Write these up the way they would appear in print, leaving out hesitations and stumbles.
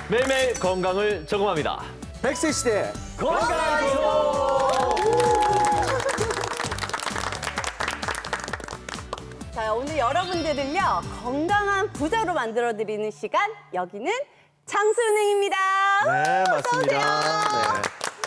매일매일 건강을 점검합니다. 100세 시대 건강쇼! 자, 오늘 여러분들을요, 건강한 부자로 만들어드리는 시간, 여기는 장수은행입니다. 네, 어서 맞습니다. 오세요. 네.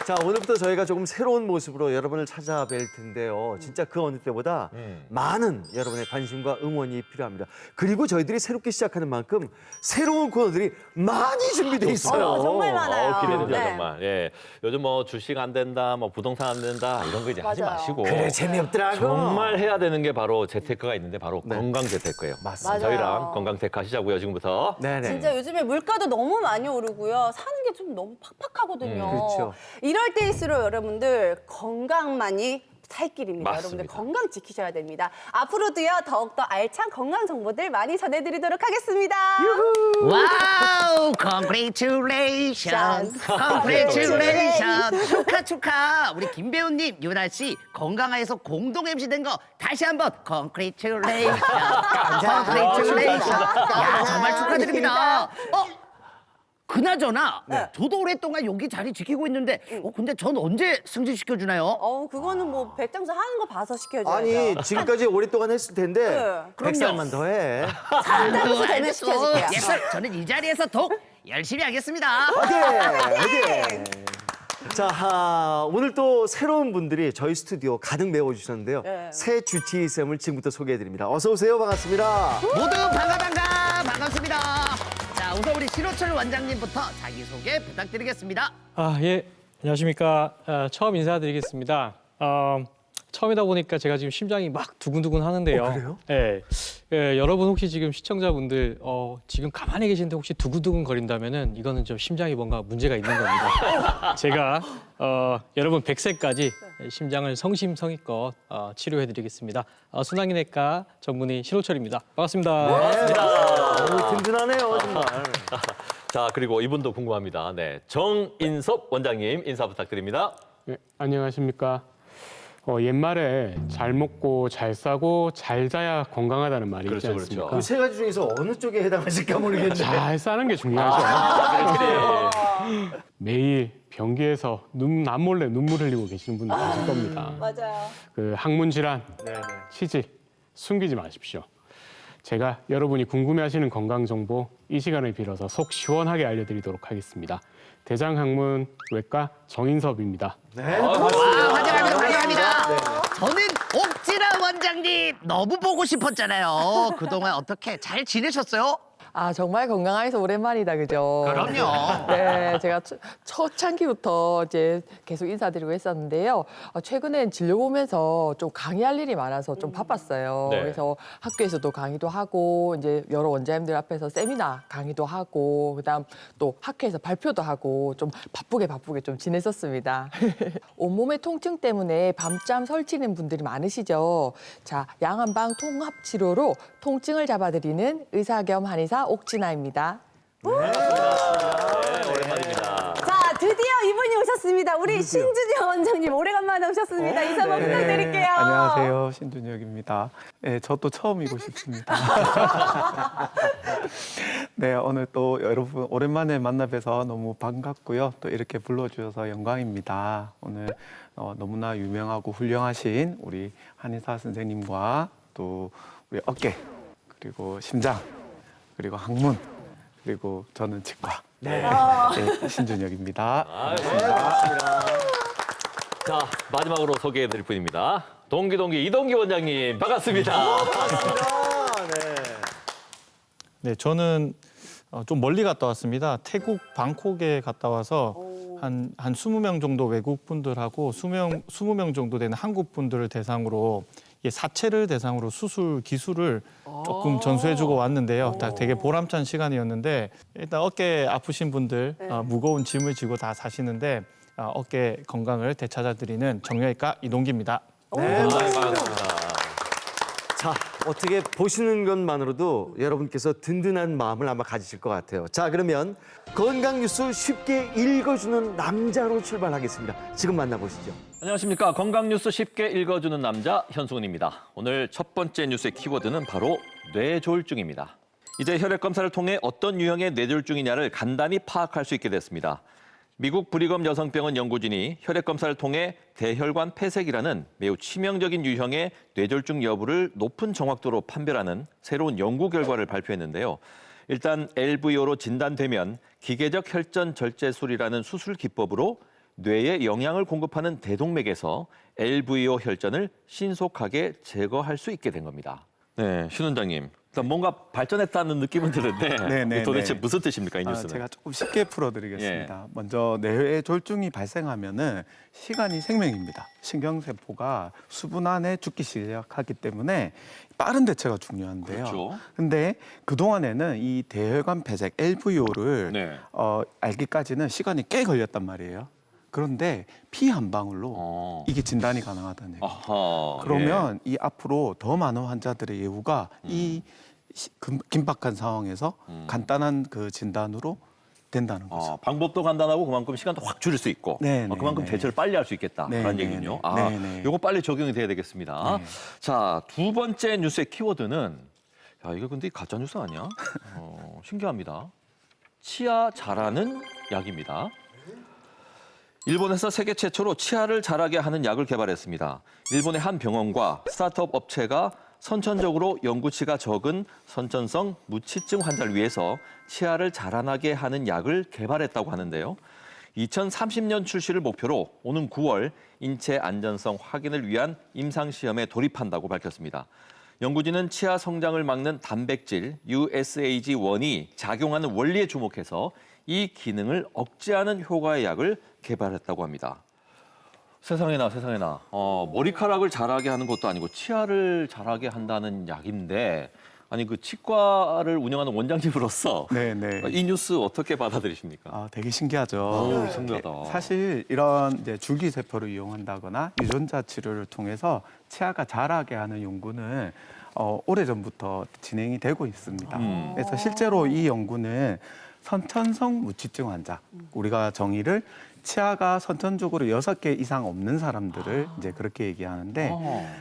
자, 오늘부터 저희가 조금 새로운 모습으로 여러분을 찾아뵐 텐데요. 진짜 그 어느 때보다 많은 여러분의 관심과 응원이 필요합니다. 그리고 저희들이 새롭게 시작하는 만큼 새로운 코너들이 많이 준비돼 있어요. 정말 많아요. 기대되죠, 네. 정말. 예. 요즘 뭐 주식 안 된다, 뭐 부동산 안 된다, 이런 거 이제 하지 맞아요. 마시고. 그래, 재미없더라고. 정말 해야 되는 게 바로 재테크가 있는데 바로 네. 건강 재테크예요. 맞습니다. 맞아요. 저희랑 건강 테크 하시자고요, 지금부터. 네네. 진짜 요즘에 물가도 너무 많이 오르고요. 사는 게 좀 너무 팍팍하거든요. 그렇죠. 이럴 때일수록 여러분들 건강만이 살 길입니다. 맞습니다. 여러분들 건강 지키셔야 됩니다. 앞으로도요, 더욱더 알찬 건강 정보들 많이 전해드리도록 하겠습니다. 와우! Congratulations! Congratulations! 축하 축하! 우리 김 배우님, 유나 씨 건강하에서 공동 MC 된 거 다시 한번 Congratulations! Congratulations! 야, 정말 축하드립니다. 그나저나 저도 오랫동안 여기 자리 지키고 있는데 근데 전 언제 승진시켜주나요? 그거는 뭐 백장사 하는 거 봐서 시켜줘야죠. 아니, 지금까지 오랫동안 했을 텐데 네. 100살만 더 해. 장수 되면 시켜줄게요. 예스! 저는 이 자리에서 더욱 열심히 하겠습니다. 화이팅! 자, 오늘 또 새로운 분들이 저희 스튜디오 가득 메워주셨는데요. 네. 새 주치의쌤을 지금부터 소개해드립니다. 어서 오세요. 반갑습니다. 모두 반갑습니다. 자, 우선 우리 신호철 원장님부터 자기소개 부탁드리겠습니다. 예. 안녕하십니까. 처음 인사드리겠습니다. 처음이다 보니까 제가 지금 심장이 막 두근두근 하는데요. 그래요? 여러분 혹시 지금 시청자분들 지금 가만히 계신데 혹시 두근두근 거린다면은 이거는 좀 심장이 뭔가 문제가 있는 겁니다. 제가 여러분 100세까지 심장을 성심성의껏 치료해드리겠습니다. 순환기내과 전문의 신호철입니다. 반갑습니다. 오, 든든하네요, 정말. 자, 그리고 이분도 궁금합니다. 네. 정인섭 원장님 인사 부탁드립니다. 네, 안녕하십니까. 옛말에 잘 먹고 잘 싸고 잘 자야 건강하다는 말이 있지 그렇죠, 않습니까? 그렇죠. 그 세 가지 중에서 어느 쪽에 해당하실까 모르겠는데. 잘 싸는 게 중요하죠. 매일 변기에서 남몰래 눈물 흘리고 계시는 분들 계실 겁니다. 맞아요. 그 항문 질환, 치질 숨기지 마십시오. 제가 여러분이 궁금해하시는 건강 정보 이 시간을 빌어서 속 시원하게 알려드리도록 하겠습니다. 대장학문외과 정인섭입니다. 와, 환영합니다. 저는 옥진아 원장님 너무 보고 싶었잖아요. 그동안 어떻게 잘 지내셨어요? 정말 건강해서 오랜만이다, 그죠? 그럼요. 네, 제가 초창기부터 이제 계속 인사드리고 했었는데요. 최근엔 진료 보면서 좀 강의할 일이 많아서 좀 바빴어요. 네. 그래서 학교에서도 강의도 하고, 이제 여러 원장님들 앞에서 세미나 강의도 하고, 그다음 또 학회에서 발표도 하고, 좀 바쁘게 좀 지냈었습니다. 온몸의 통증 때문에 밤잠 설치는 분들이 많으시죠. 자, 양한방 통합치료로 통증을 잡아드리는 의사 겸 한의사 옥진아입니다. 네, 오랜만입니다. 자, 드디어 이분이 오셨습니다. 우리 신준영 원장님 오래간만에 오셨습니다. 인사 한번 부탁드릴게요. 안녕하세요. 신준혁입니다. 네, 저도 처음이고 싶습니다. 네, 오늘 또 여러분 오랜만에 만나 뵈서 너무 반갑고요. 또 이렇게 불러주셔서 영광입니다. 오늘 너무나 유명하고 훌륭하신 우리 한의사 선생님과 또 우리 어깨, 그리고 심장, 그리고 항문, 그리고 저는 치과. 네, 신준혁입니다. 자, 마지막으로 소개해드릴 분입니다. 동기 이동기 원장님 반갑습니다. 네, 저는 좀 멀리 갔다 왔습니다. 태국 방콕에 갔다 와서 한 20명 정도 외국 분들하고 20명 정도 되는 한국 분들을 대상으로 사체를 대상으로 수술 기술을 조금 전수해주고 왔는데요. 다 되게 보람찬 시간이었는데 일단 어깨 아프신 분들 무거운 짐을 지고 다 사시는데 어깨 건강을 되찾아드리는 정형외과 이동기입니다. 네, 반갑습니다. 자, 어떻게 보시는 것만으로도 여러분께서 든든한 마음을 아마 가지실 것 같아요. 자, 그러면 건강 뉴스 쉽게 읽어주는 남자로 출발하겠습니다. 지금 만나보시죠. 안녕하십니까. 건강 뉴스 쉽게 읽어주는 남자 현승훈입니다. 오늘 첫 번째 뉴스의 키워드는 바로 뇌졸중입니다. 이제 혈액 검사를 통해 어떤 유형의 뇌졸중이냐를 간단히 파악할 수 있게 됐습니다. 미국 브리검 여성병원 연구진이 혈액 검사를 통해 대혈관 폐색이라는 매우 치명적인 유형의 뇌졸중 여부를 높은 정확도로 판별하는 새로운 연구 결과를 발표했는데요. 일단 LVO로 진단되면 기계적 혈전 절제술이라는 수술 기법으로 뇌에 영양을 공급하는 대동맥에서 LVO 혈전을 신속하게 제거할 수 있게 된 겁니다. 네, 신 원장님. 일단 뭔가 발전했다는 느낌은 드는데 네, 도대체 네. 무슨 뜻입니까, 이 뉴스는? 제가 조금 쉽게 풀어드리겠습니다. 먼저 뇌에 졸중이 발생하면은 시간이 생명입니다. 신경세포가 수분 안에 죽기 시작하기 때문에 빠른 대처가 중요한데요. 그렇죠. 근데 그동안에는 이 대혈관 폐색 LVO를 네. 알기까지는 시간이 꽤 걸렸단 말이에요. 그런데 피 한 방울로 이게 진단이 가능하다는 얘기예요. 아하, 그러면 이 앞으로 더 많은 환자들의 예후가 이 긴박한 상황에서 간단한 그 진단으로 된다는 거죠. 방법도 간단하고 그만큼 시간도 확 줄일 수 있고 네, 네, 그만큼 네. 대처를 빨리 할 수 있겠다라는 네, 얘기군요. 네, 네. 요거 빨리 적용이 돼야 되겠습니다. 네. 자, 두 번째 뉴스의 키워드는 야, 이거 근데 가짜 뉴스 아니야? 신기합니다. 치아 자라는 약입니다. 일본에서 세계 최초로 치아를 자라게 하는 약을 개발했습니다. 일본의 한 병원과 스타트업 업체가 선천적으로 연구치가 적은 선천성 무치증 환자를 위해서 치아를 자라나게 하는 약을 개발했다고 하는데요. 2030년 출시를 목표로 오는 9월 인체 안전성 확인을 위한 임상시험에 돌입한다고 밝혔습니다. 연구진은 치아 성장을 막는 단백질 USAG1이 작용하는 원리에 주목해서 이 기능을 억제하는 효과의 약을 개발했다고 합니다. 세상에나 세상에나 머리카락을 자라게 하는 것도 아니고 치아를 자라게 한다는 약인데 아니 그 치과를 운영하는 원장님으로서 네. 이 뉴스 어떻게 받아들이십니까? 되게 신기하죠. 오, 신기하다. 사실 이런 이제 줄기세포를 이용한다거나 유전자 치료를 통해서 치아가 자라게 하는 연구는 오래전부터 진행이 되고 있습니다. 그래서 실제로 이 연구는 선천성 무치증 환자, 우리가 정의를 치아가 선천적으로 6개 이상 없는 사람들을 이제 그렇게 얘기하는데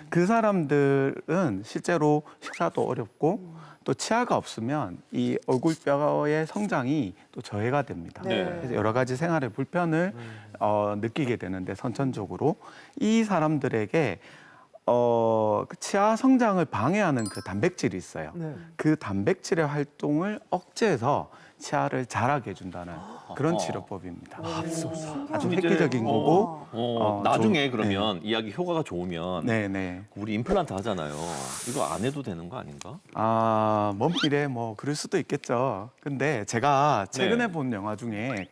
그 사람들은 실제로 식사도 어렵고 또 치아가 없으면 이 얼굴뼈의 성장이 또 저해가 됩니다. 네. 그래서 여러 가지 생활의 불편을 느끼게 되는데 선천적으로 이 사람들에게 치아 성장을 방해하는 그 단백질이 있어요. 네. 그 단백질의 활동을 억제해서 치아를 자라게 해준다는 그런 치료법입니다. 아주 획기적인 거고. 나중에 좀, 그러면 이 약이 효과가 좋으면 네네. 우리 임플란트 하잖아요. 이거 안 해도 되는 거 아닌가? 먼 미래에 뭐 그럴 수도 있겠죠. 근데 제가 최근에 네. 본 영화 중에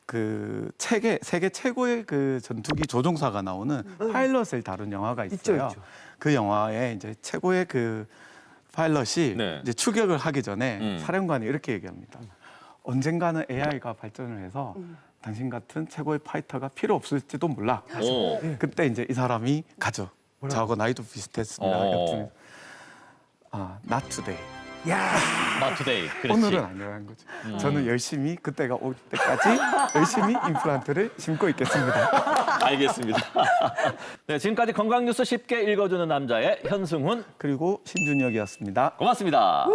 그 세계 최고의 그 전투기 조종사가 나오는 파일럿을 다룬 영화가 있어요. 있죠. 그 영화에 이제 최고의 그 파일럿이 네. 이제 추격을 하기 전에 사령관이 이렇게 얘기합니다. 음. 언젠가는 AI가 발전을 해서 당신 같은 최고의 파이터가 필요 없을지도 몰라. 오. 그때 이제 이 사람이 가죠. 저하고 나이도 비슷했습니다. 옆중에. not today. Not today. 그렇지. 오늘은 아니라는 거죠. 저는 열심히 그때가 올 때까지 열심히 임플란트를 심고 있겠습니다. 알겠습니다. 네, 지금까지 건강 뉴스 쉽게 읽어주는 남자의 현승훈. 그리고 신준혁이었습니다. 고맙습니다.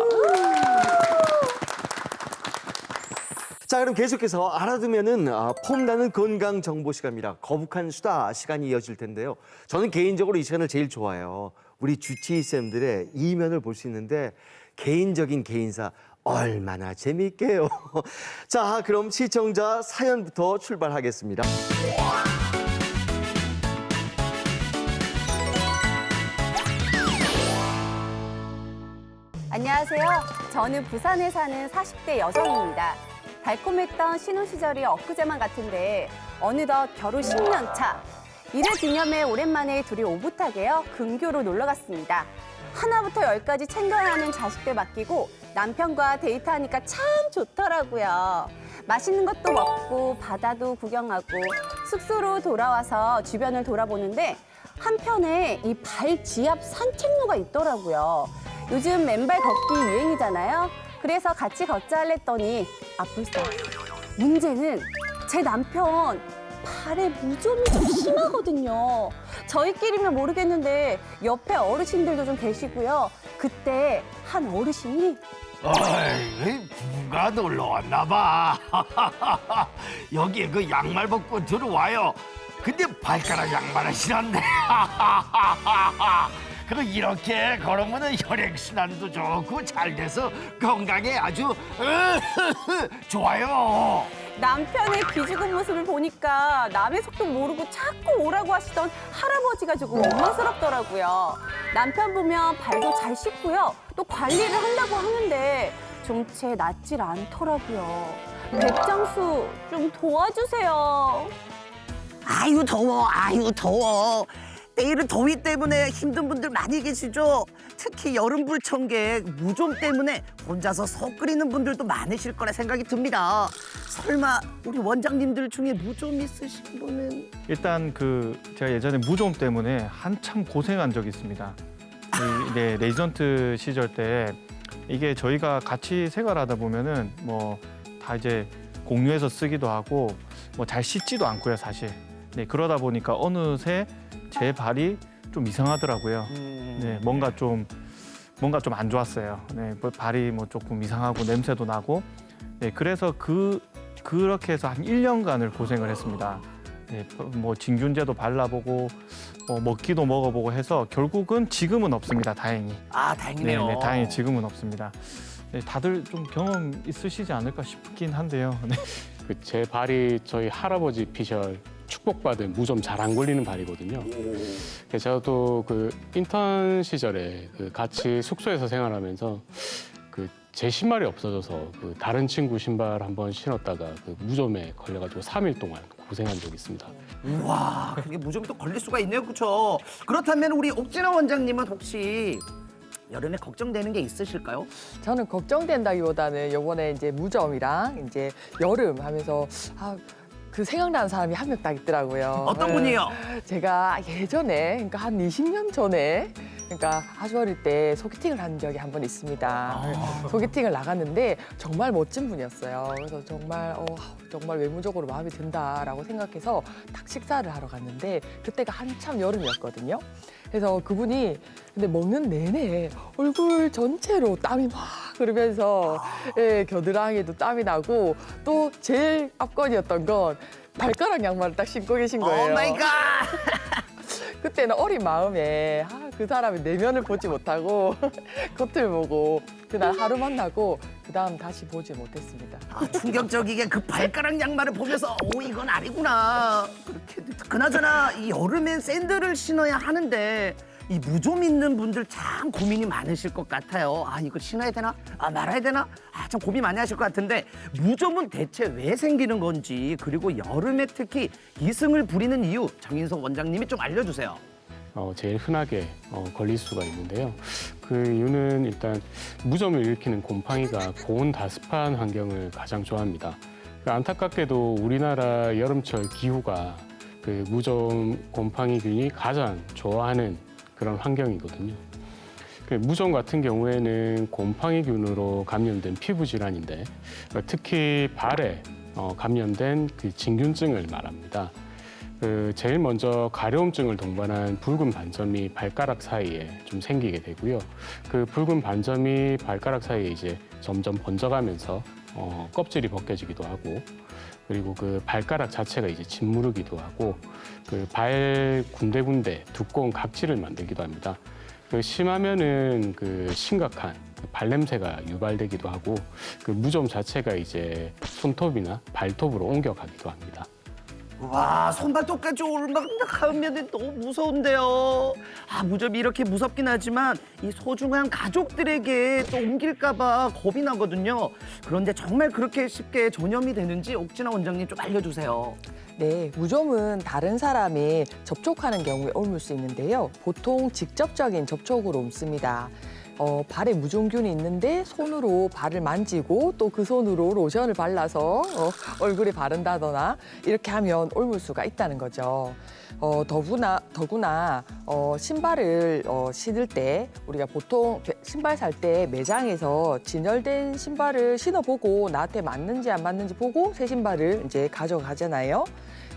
자, 그럼 계속해서 알아두면은 폼나는 건강 정보 시간입니다. 거북한 수다 시간이 이어질 텐데요. 저는 개인적으로 이 시간을 제일 좋아해요. 우리 주치의 쌤들의 이면을 볼 수 있는데 개인적인 개인사 얼마나 재미있게요. 자, 그럼 시청자 사연부터 출발하겠습니다. 안녕하세요. 저는 부산에 사는 40대 여성입니다. 달콤했던 신혼 시절이 엊그제만 같은데 어느덧 결혼 10년 차. 이를 기념해 오랜만에 둘이 오붓하게요 근교로 놀러 갔습니다. 하나부터 10까지 챙겨야 하는 자식들 맡기고 남편과 데이트하니까 참 좋더라고요. 맛있는 것도 먹고 바다도 구경하고 숙소로 돌아와서 주변을 돌아보는데 한편에 이 발 지압 산책로가 있더라고요. 요즘 맨발 걷기 유행이잖아요. 그래서 같이 걷자 할랬더니 불쌍. 문제는 제 남편 발에 무좀이 좀 심하거든요. 저희끼리면 모르겠는데 옆에 어르신들도 좀 계시고요. 그때 한 어르신이 어이, 부가 놀러 왔나 봐. 여기에 그 양말 벗고 들어와요. 근데 발가락 양말을 신었네. 그리고 이렇게 걸으면 혈액순환도 좋고 잘 돼서 건강에 아주 좋아요. 남편의 기죽은 모습을 보니까 남의 속도 모르고 자꾸 오라고 하시던 할아버지가 조금 원망스럽더라고요. 남편 보면 발도 잘 씻고요. 또 관리를 한다고 하는데 좀 채 낫질 않더라고요. 백장수 좀 도와주세요. 아유 더워, 아유 더워. 내일은 더위 때문에 힘든 분들 많이 계시죠? 특히 여름 불청객 무좀 때문에 혼자서 속 끓이는 분들도 많으실 거라 생각이 듭니다. 설마 우리 원장님들 중에 무좀 있으신 분은? 일단 제가 예전에 무좀 때문에 한참 고생한 적이 있습니다. 네, 레지던트 시절 때 이게 저희가 같이 생활하다 보면은 뭐 다 이제 공유해서 쓰기도 하고 뭐 잘 씻지도 않고요, 사실. 네, 그러다 보니까 어느새 제 발이 좀 이상하더라고요. 네, 뭔가 좀 안 좋았어요. 네, 뭐 발이 뭐 조금 이상하고 냄새도 나고. 네, 그래서 그렇게 해서 한 1년간을 고생을 했습니다. 네, 뭐 진균제도 발라보고 먹기도 먹어보고 해서 결국은 지금은 없습니다. 다행히. 아 다행이네요. 네, 다행히 지금은 없습니다. 네, 다들 좀 경험 있으시지 않을까 싶긴 한데요. 네. 제 발이 저희 할아버지 피셜 축복받은 무좀 잘 안 걸리는 발이거든요. 그래서 저도 인턴 시절에 같이 숙소에서 생활하면서 제 신발이 없어져서 다른 친구 신발 한번 신었다가 무좀에 걸려가지고 3일 동안 고생한 적이 있습니다. 우와, 그게 무좀 또 걸릴 수가 있네요, 그렇죠? 그렇다면 우리 옥진아 원장님은 혹시 여름에 걱정되는 게 있으실까요? 저는 걱정된다기보다는 요번에 이제 무좀이랑 이제 여름 하면서 그 생각나는 사람이 한 명 딱 있더라고요. 어떤 분이요? 제가 예전에, 그러니까 한 20년 전에, 그러니까 아주 어릴 때 소개팅을 한 적이 한 번 있습니다. 소개팅을 나갔는데 정말 멋진 분이었어요. 그래서 정말 외모적으로 마음에 든다라고 생각해서 딱 식사를 하러 갔는데 그때가 한참 여름이었거든요. 그래서 그분이 근데 먹는 내내 얼굴 전체로 땀이 막 흐르면서 겨드랑이에도 땀이 나고 또 제일 압권이었던 건 발가락 양말을 딱 신고 계신 거예요. 오 마이 갓! 그때는 어린 마음에 그 사람의 내면을 보지 못하고 겉을 보고 그날 하루 만나고 그다음 다시 보지 못했습니다. 충격적이게 그 발가락 양말을 보면서 이건 아니구나. 그렇게 그나저나 이 여름엔 샌들을 신어야 하는데 이 무좀 있는 분들 참 고민이 많으실 것 같아요. 이거 신어야 되나? 말아야 되나? 참 고민 많이 하실 것 같은데 무좀은 대체 왜 생기는 건지 그리고 여름에 특히 이승을 부리는 이유 장인석 원장님이 좀 알려주세요. 제일 흔하게 걸릴 수가 있는데요. 그 이유는 일단 무좀을 일으키는 곰팡이가 고온 다습한 환경을 가장 좋아합니다. 안타깝게도 우리나라 여름철 기후가 무좀 곰팡이균이 가장 좋아하는 그런 환경이거든요. 무좀 같은 경우에는 곰팡이균으로 감염된 피부 질환인데 특히 발에 감염된 진균증을 말합니다. 제일 먼저 가려움증을 동반한 붉은 반점이 발가락 사이에 좀 생기게 되고요. 그 붉은 반점이 발가락 사이에 이제 점점 번져가면서 껍질이 벗겨지기도 하고, 그리고 그 발가락 자체가 이제 짓무르기도 하고, 그 발 군데군데 두꺼운 각질을 만들기도 합니다. 심하면은 심각한 발냄새가 유발되기도 하고, 그 무좀 자체가 이제 손톱이나 발톱으로 옮겨가기도 합니다. 와, 손발톱까지 올라가면 너무 무서운데요. 무좀이 이렇게 무섭긴 하지만 이 소중한 가족들에게 또 옮길까 봐 겁이 나거든요. 그런데 정말 그렇게 쉽게 전염이 되는지 옥진아 원장님 좀 알려주세요. 네, 무좀은 다른 사람이 접촉하는 경우에 옮을 수 있는데요. 보통 직접적인 접촉으로 옮습니다. 발에 무좀균이 있는데 손으로 발을 만지고 또 그 손으로 로션을 발라서 얼굴에 바른다거나 이렇게 하면 옮을 수가 있다는 거죠. 더구나 신발을 신을 때 우리가 보통 신발 살 때 매장에서 진열된 신발을 신어보고 나한테 맞는지 안 맞는지 보고 새 신발을 이제 가져가잖아요.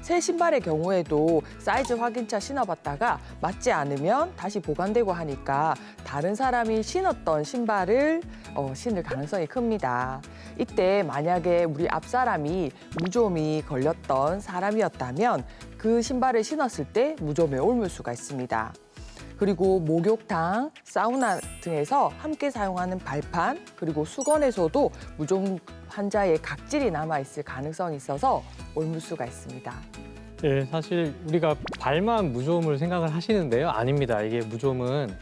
새 신발의 경우에도 사이즈 확인차 신어봤다가 맞지 않으면 다시 보관되고 하니까 다른 사람이 신었던 신발을 신을 가능성이 큽니다. 이때 만약에 우리 앞 사람이 무좀이 걸렸던 사람이었다면 그 신발을 신었을 때 무좀에 옮을 수가 있습니다. 그리고 목욕탕, 사우나 등에서 함께 사용하는 발판, 그리고 수건에서도 무좀 환자의 각질이 남아있을 가능성이 있어서 옮을 수가 있습니다. 네, 사실 우리가 발만 무좀을 생각을 하시는데요. 아닙니다. 이게 무좀은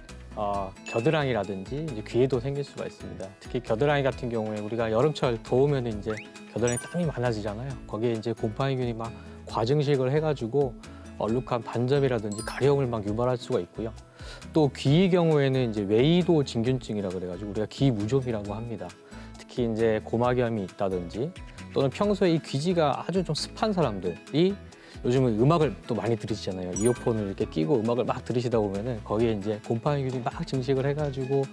겨드랑이라든지 이제 귀에도 생길 수가 있습니다. 특히 겨드랑이 같은 경우에 우리가 여름철 더우면 이제 겨드랑이 땀이 많아지잖아요. 거기에 이제 곰팡이균이 막 과증식을 해가지고 얼룩한 반점이라든지 가려움을 막 유발할 수가 있고요. 또 귀의 경우에는 이제 웨이도 진균증이라 그래가지고 우리가 귀 무좀이라고 합니다. 특히 이제 고막염이 있다든지 또는 평소에 이 귀지가 아주 좀 습한 사람들이 요즘은 음악을 또 많이 들으시잖아요. 이어폰을 이렇게 끼고 음악을 막 들으시다 보면은 거기에 이제 곰팡이균이 막 증식을 해가지고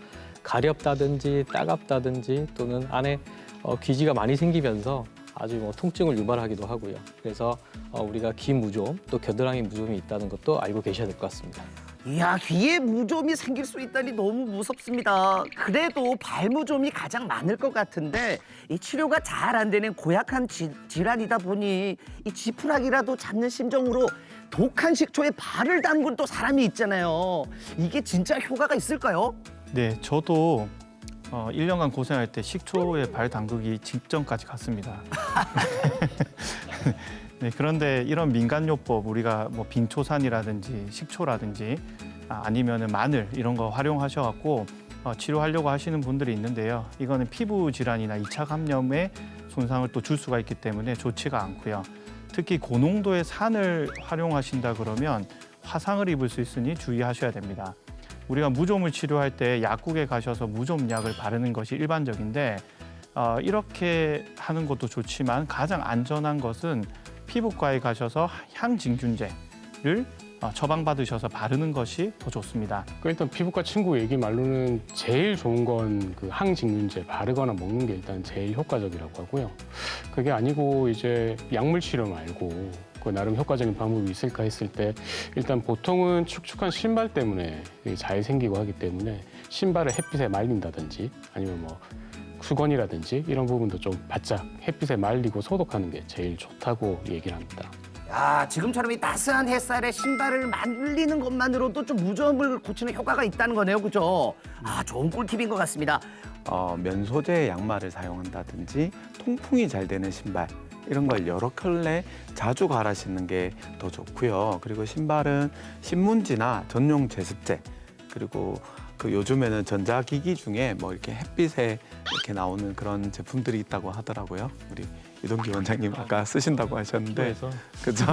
가렵다든지 따갑다든지 또는 안에 귀지가 많이 생기면서 아주 뭐 통증을 유발하기도 하고요. 그래서 우리가 귀 무좀 또 겨드랑이 무좀이 있다는 것도 알고 계셔야 될 것 같습니다. 이야, 귀에 무좀이 생길 수 있다니 너무 무섭습니다. 그래도 발무좀이 가장 많을 것 같은데 이 치료가 잘 안 되는 고약한 질환이다 보니 이 지푸라기라도 잡는 심정으로 독한 식초에 발을 담근 또 사람이 있잖아요. 이게 진짜 효과가 있을까요? 네, 저도 1년간 고생할 때 식초에 발 담그기 직전까지 갔습니다. 네, 그런데 이런 민간요법 우리가 뭐 빙초산이라든지 식초라든지 아니면은 마늘 이런 거 활용하셔갖고 치료하려고 하시는 분들이 있는데요. 이거는 피부 질환이나 2차 감염에 손상을 또 줄 수가 있기 때문에 좋지가 않고요. 특히 고농도의 산을 활용하신다 그러면 화상을 입을 수 있으니 주의하셔야 됩니다. 우리가 무좀을 치료할 때 약국에 가셔서 무좀약을 바르는 것이 일반적인데 이렇게 하는 것도 좋지만 가장 안전한 것은 피부과에 가셔서 향진균제를 처방받으셔서 바르는 것이 더 좋습니다. 일단 피부과 친구 얘기 말로는 제일 좋은 건 그 항진균제 바르거나 먹는 게 일단 제일 효과적이라고 하고요. 그게 아니고 이제 약물 치료 말고 그 나름 효과적인 방법이 있을까 했을 때 일단 보통은 축축한 신발 때문에 잘 생기고 하기 때문에 신발을 햇빛에 말린다든지 아니면 뭐 수건이라든지 이런 부분도 좀 바짝 햇빛에 말리고 소독하는 게 제일 좋다고 얘기를 합니다. 야, 지금처럼 이 따스한 햇살에 신발을 말리는 것만으로도 좀 무좀을 고치는 효과가 있다는 거네요, 그죠? 아, 좋은 꿀팁인 것 같습니다. 면 소재의 양말을 사용한다든지 통풍이 잘 되는 신발 이런 걸 여러 켤레 자주 갈아 신는 게 더 좋고요. 그리고 신발은 신문지나 전용 제습제 그리고 그 요즘에는 전자기기 중에 뭐 이렇게 햇빛에 이렇게 나오는 그런 제품들이 있다고 하더라고요. 우리 유동기 원장님 아까 쓰신다고 하셨는데, 그죠?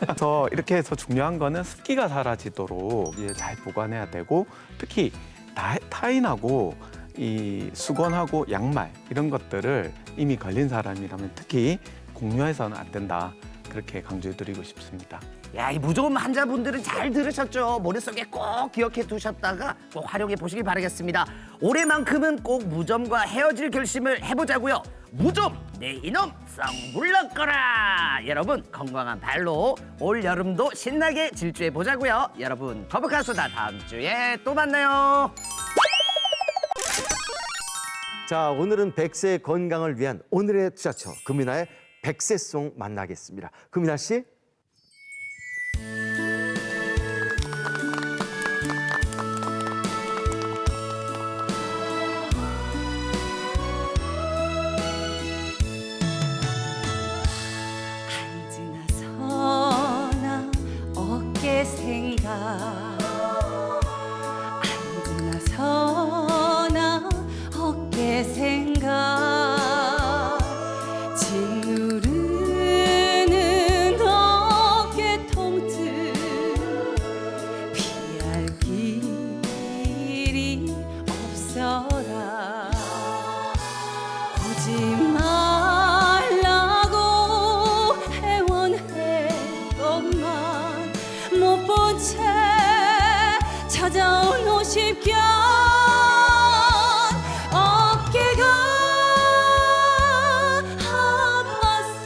그래서 이렇게 해서 중요한 거는 습기가 사라지도록 이제 잘 보관해야 되고 특히 타인하고 이 수건하고 양말 이런 것들을 이미 걸린 사람이라면 특히 공유해서는 안 된다. 그렇게 강조해드리고 싶습니다. 야, 이 무좀 환자분들은 잘 들으셨죠? 머릿속에 꼭 기억해 두셨다가 꼭 활용해 보시기 바라겠습니다. 올해만큼은 꼭 무좀과 헤어질 결심을 해보자고요. 무좀 내 이놈 썩 물러거라. 여러분 건강한 발로 올 여름도 신나게 질주해 보자고요. 여러분 거북한수다 다음 주에 또 만나요. 자, 오늘은 100세의 건강을 위한 오늘의 투자처 금이나의 100세송 만나겠습니다. 금이나 씨. 앉으나 서나 어깨 생각 앉으나 서나 어깨 생각 짓누르는 어깨 통증 피할 길이 없어라 오지 말라고 애원했건만 못 본 채 찾아온 50견 어깨가 아파서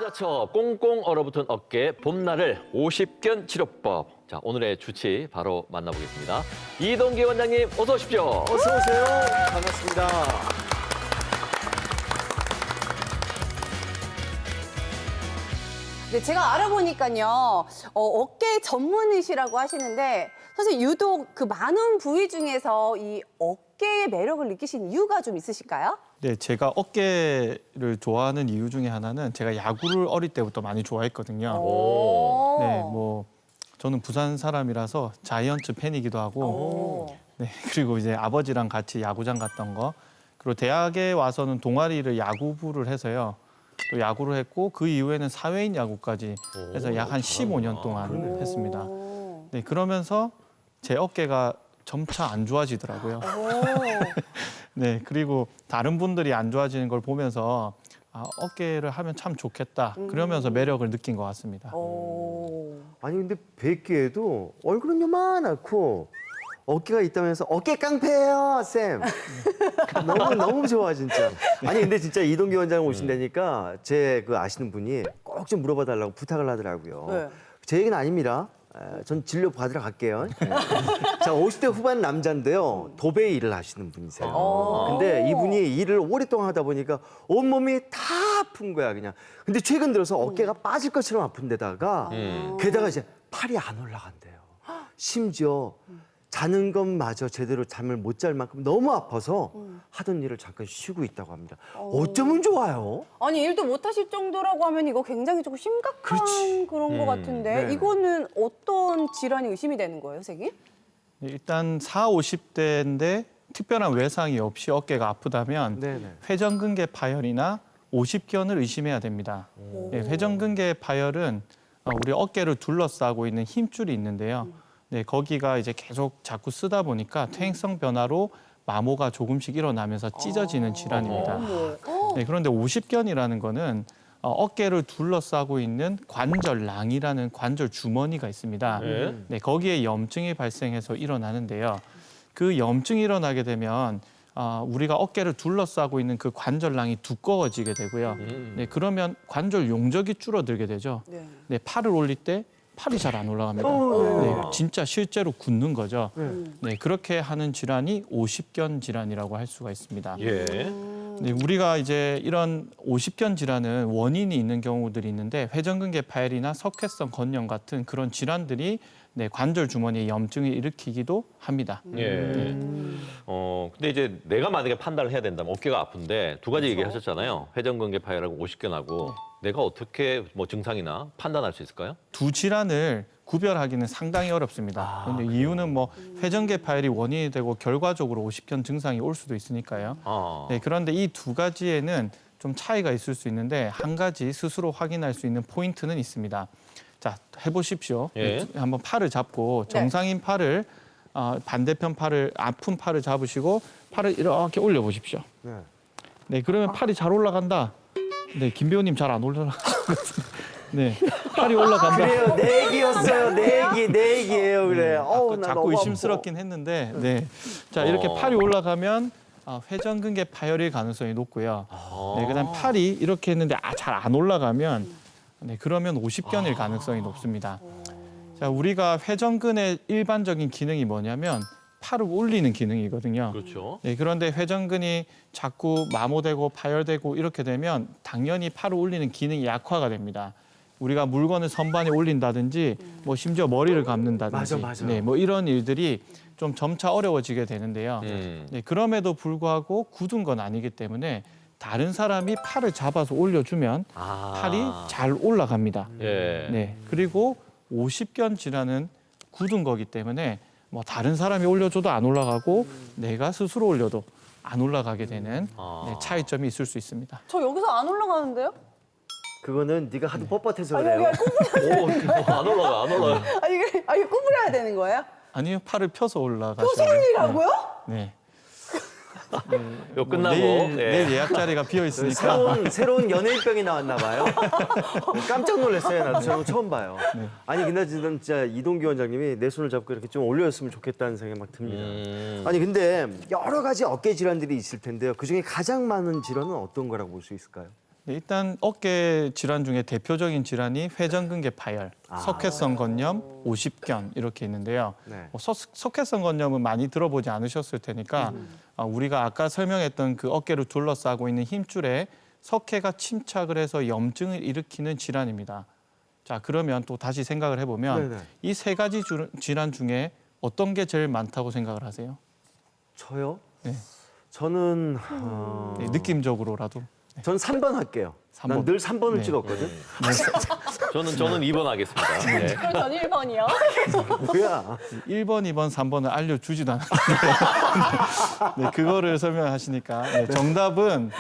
지자쳐 꽁꽁 얼어붙은 어깨 봄날을 50견 치료법. 자, 오늘의 주치 바로 만나보겠습니다. 이동기 원장님 어서 오십시오. 어서 오세요. 반갑습니다. 네, 제가 알아보니까요, 어깨 전문의시라고 하시는데 사실 유독 그 많은 부위 중에서 이 어깨의 매력을 느끼신 이유가 좀 있으실까요? 네, 제가 어깨를 좋아하는 이유 중에 하나는 제가 야구를 어릴 때부터 많이 좋아했거든요. 오. 네, 뭐 저는 부산 사람이라서 자이언츠 팬이기도 하고, 오. 네, 그리고 이제 아버지랑 같이 야구장 갔던 거, 그리고 대학에 와서는 동아리를 야구부를 해서요. 또 야구를 했고 그 이후에는 사회인 야구까지 해서 약 한 15년 동안 했습니다. 네, 그러면서 제 어깨가 점차 안 좋아지더라고요. 네, 그리고 다른 분들이 안 좋아지는 걸 보면서 아, 어깨를 하면 참 좋겠다. 그러면서 매력을 느낀 것 같습니다. 오. 아니 근데 뵙기에도 얼굴은 요만하고 어깨가 있다면서 어깨 깡패예요, 쌤. 너무 좋아 진짜. 아니 근데 진짜 이동기 원장 오신다니까 제 그 아시는 분이 꼭 좀 물어봐 달라고 부탁을 하더라고요. 네. 제 얘기는 아닙니다. 전 진료 받으러 갈게요. 자, 50대 후반 남자인데요. 도배 일을 하시는 분이세요. 근데 이분이 일을 오랫동안 하다 보니까 온몸이 다 아픈 거야, 그냥. 근데 최근 들어서 어깨가 빠질 것처럼 아픈 데다가 게다가 이제 팔이 안 올라간대요. 심지어 자는 것마저 제대로 잠을 못 잘 만큼 너무 아파서 하던 일을 잠깐 쉬고 있다고 합니다. 어쩌면 좋아요? 아니 일도 못 하실 정도라고 하면 이거 굉장히 조금 심각한 그렇지. 그런 것 같은데 네. 이거는 어떤 질환이 의심이 되는 거예요, 선생님? 네, 일단 40, 50대인데 특별한 외상이 없이 어깨가 아프다면 네네. 회전근개 파열이나 50견을 의심해야 됩니다. 네, 회전근개 파열은 우리 어깨를 둘러싸고 있는 힘줄이 있는데요. 네, 거기가 이제 계속 자꾸 쓰다 보니까 퇴행성 변화로 마모가 조금씩 일어나면서 찢어지는 질환입니다. 네, 그런데 50견이라는 거는 어깨를 둘러싸고 있는 관절낭이라는 관절 주머니가 있습니다. 네, 거기에 염증이 발생해서 일어나는데요. 그 염증이 일어나게 되면 우리가 어깨를 둘러싸고 있는 그 관절낭이 두꺼워지게 되고요. 네, 그러면 관절 용적이 줄어들게 되죠. 네, 팔을 올릴 때 팔이 잘 안 올라갑니다. 네, 진짜 실제로 굳는 거죠. 네, 그렇게 하는 질환이 50견 질환이라고 할 수가 있습니다. 예. 네, 우리가 이제 이런 50견 질환은 원인이 있는 경우들이 있는데 회전근개 파열이나 석회성 건염 같은 그런 질환들이 네, 관절 주머니에 염증을 일으키기도 합니다. 예. 근데 이제 내가 만약에 판단을 해야 된다면 어깨가 아픈데 두 가지 얘기하셨잖아요. 회전근개 파열하고 50견하고 내가 어떻게 뭐 증상이나 판단할 수 있을까요? 두 질환을 구별하기는 상당히 어렵습니다. 그런데 이유는 뭐 회전계 파열이 원인이 되고 결과적으로 50견 증상이 올 수도 있으니까요. 네, 그런데 이 두 가지에는 좀 차이가 있을 수 있는데 한 가지 스스로 확인할 수 있는 포인트는 있습니다. 자, 해보십시오. 예. 네, 한번 팔을 잡고 정상인 팔을 반대편 팔을 아픈 팔을 잡으시고 팔을 이렇게 올려보십시오. 네, 그러면 팔이 잘 올라간다. 네, 김 배우님 잘 안 올라가시거든요. 네, 팔이 올라간다. 그래요, 내 얘기였어요. 내 얘기예요, 그래. 어우, 나 자꾸 너무 의심스럽긴 했는데, 네, 자 이렇게 팔이 올라가면 회전근개 파열일 가능성이 높고요. 네, 그다음 팔이 이렇게 했는데 잘 안 올라가면, 네, 그러면 50견일 가능성이 높습니다. 자, 우리가 회전근의 일반적인 기능이 뭐냐면 팔을 올리는 기능이거든요. 그렇죠. 네, 그런데 회전근이 자꾸 마모되고 파열되고 이렇게 되면 당연히 팔을 올리는 기능이 약화가 됩니다. 우리가 물건을 선반에 올린다든지 뭐 심지어 머리를 감는다든지 맞아. 네, 뭐 이런 일들이 좀 점차 어려워지게 되는데요. 네, 그럼에도 불구하고 굳은 건 아니기 때문에 다른 사람이 팔을 잡아서 올려주면 팔이 잘 올라갑니다. 예. 네, 그리고 50견 질환은 굳은 거기 때문에 뭐 다른 사람이 올려줘도 안 올라가고 내가 스스로 올려도 안 올라가게 되는 네, 차이점이 있을 수 있습니다. 저 여기서 안 올라가는데요? 그거는 네가 하도 뻣뻣해서 아니, 그래요. 여기 안 올라가. 이게 구부려야 되는 거예요? 아니요, 팔을 펴서 올라가셔야 선생님이라고요? 네. 요 끝나고 내일 예약 자리가 비어 있으니까. 새로운 연예인병이 나왔나 봐요. 깜짝 놀랐어요. 나도 저런 거 처음 봐요. 아니 근데 진짜 이동기 원장님이 내 손을 잡고 이렇게 좀 올려줬으면 좋겠다는 생각이 막 듭니다. 아니 근데 여러 가지 어깨 질환들이 있을 텐데요. 그중에 가장 많은 질환은 어떤 거라고 볼 수 있을까요? 네, 일단 어깨 질환 중에 대표적인 질환이 회전근개 파열, 석회성 건염, 오십견 이렇게 있는데요. 네. 석회성 건염은 많이 들어보지 않으셨을 테니까 우리가 아까 설명했던 그 어깨를 둘러싸고 있는 힘줄에 석회가 침착을 해서 염증을 일으키는 질환입니다. 자, 그러면 또 다시 생각을 해보면 네네. 이 세 가지 질환 중에 어떤 게 제일 많다고 생각을 하세요? 저요? 네. 저는 네, 느낌적으로라도. 전 3번 할게요. 3번. 난 늘 3번을 네. 찍었거든. 저는 2번 하겠습니다. 네. 그럼 전 1번이요. 뭐야? 1번, 2번, 3번을 알려주지도 않았는데 네, 그거를 설명하시니까 네, 정답은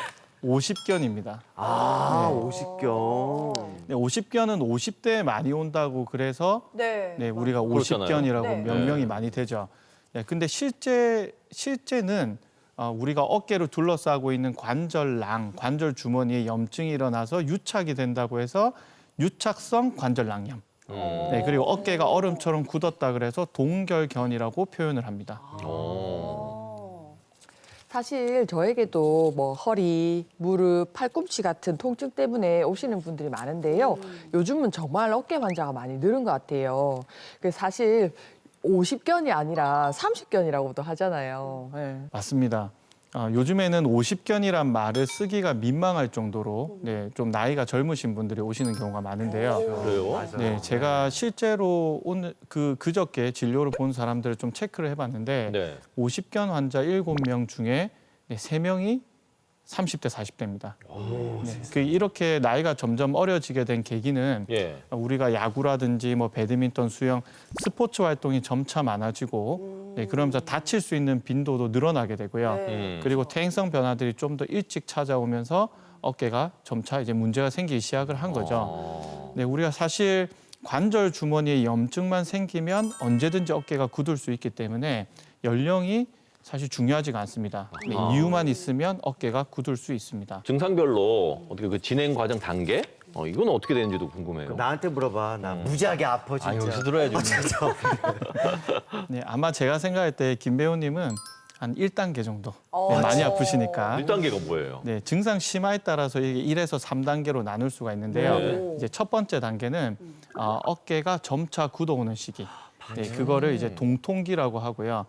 오십견입니다. 아, 50견. 네, 오십견은 50대에 많이 온다고 그래서 네. 네, 우리가 그렇잖아요. 오십견이라고 네. 명명이 네. 많이 되죠. 네, 근데 실제는 우리가 어깨를 둘러싸고 있는 관절낭, 관절 주머니에 염증이 일어나서 유착이 된다고 해서 유착성 관절낭염. 네, 그리고 어깨가 얼음처럼 굳었다 그래서 동결견이라고 표현을 합니다. 사실 저에게도 뭐 허리, 무릎, 팔꿈치 같은 통증 때문에 오시는 분들이 많은데요. 요즘은 정말 어깨 환자가 많이 늘은 것 같아요. 그래서 사실 50견이 아니라 30견이라고도 하잖아요. 네. 맞습니다. 요즘에는 오십견이란 말을 쓰기가 민망할 정도로 네, 좀 나이가 젊으신 분들이 오시는 경우가 많은데요. 그래요? 네, 제가 실제로 오늘 그저께 진료를 본 사람들을 좀 체크를 해봤는데 네. 오십견 환자 7명 중에 3명이 30대, 40대입니다. 네, 이렇게 나이가 점점 어려지게 된 계기는 예. 우리가 야구라든지 뭐 배드민턴, 수영, 스포츠 활동이 점차 많아지고 네, 그러면서 다칠 수 있는 빈도도 늘어나게 되고요. 그리고 퇴행성 변화들이 좀 더 일찍 찾아오면서 어깨가 점차 이제 문제가 생기기 시작을 한 거죠. 네, 우리가 사실 관절 주머니에 염증만 생기면 언제든지 어깨가 굳을 수 있기 때문에 연령이 사실 중요하지가 않습니다. 네, 이유만 있으면 어깨가 굳을 수 있습니다. 증상별로 어떻게 그 진행 과정 단계? 이건 어떻게 되는지도 궁금해요. 나한테 물어봐. 나 무지하게 아파 진짜. 여기서 들어야지. 네, 아마 제가 생각할 때 김 배우님은 한 1단계 정도 어, 네, 많이 진짜. 아프시니까 1단계가 뭐예요? 네, 증상 심화에 따라서 이게 1에서 3단계로 나눌 수가 있는데요. 네. 이제 첫 번째 단계는 어깨가 점차 굳어오는 시기. 네, 그거를 이제 동통기라고 하고요.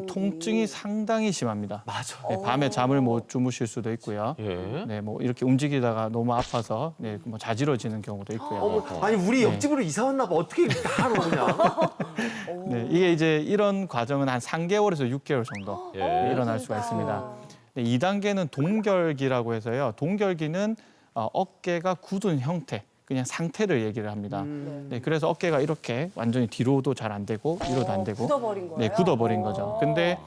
통증이 상당히 심합니다. 맞아. 네, 밤에 잠을 못 주무실 수도 있고요. 예. 네, 뭐 이렇게 움직이다가 너무 아파서 네, 뭐 자지러지는 경우도 있고요. 아니 우리 옆집으로 이사 왔나 봐. 어떻게 다 알아 그냥. 네, 이게 이제 이런 과정은 한 3개월에서 6개월 정도 예. 일어날 수가 있습니다. 네, 2단계는 동결기라고 해서요. 동결기는 어깨가 굳은 형태, 그냥 상태를 얘기를 합니다. 네, 그래서 어깨가 이렇게 완전히 뒤로도 잘 안 되고 위로도 안 되고 굳어버린 거예요? 네, 굳어버린 거죠. 근데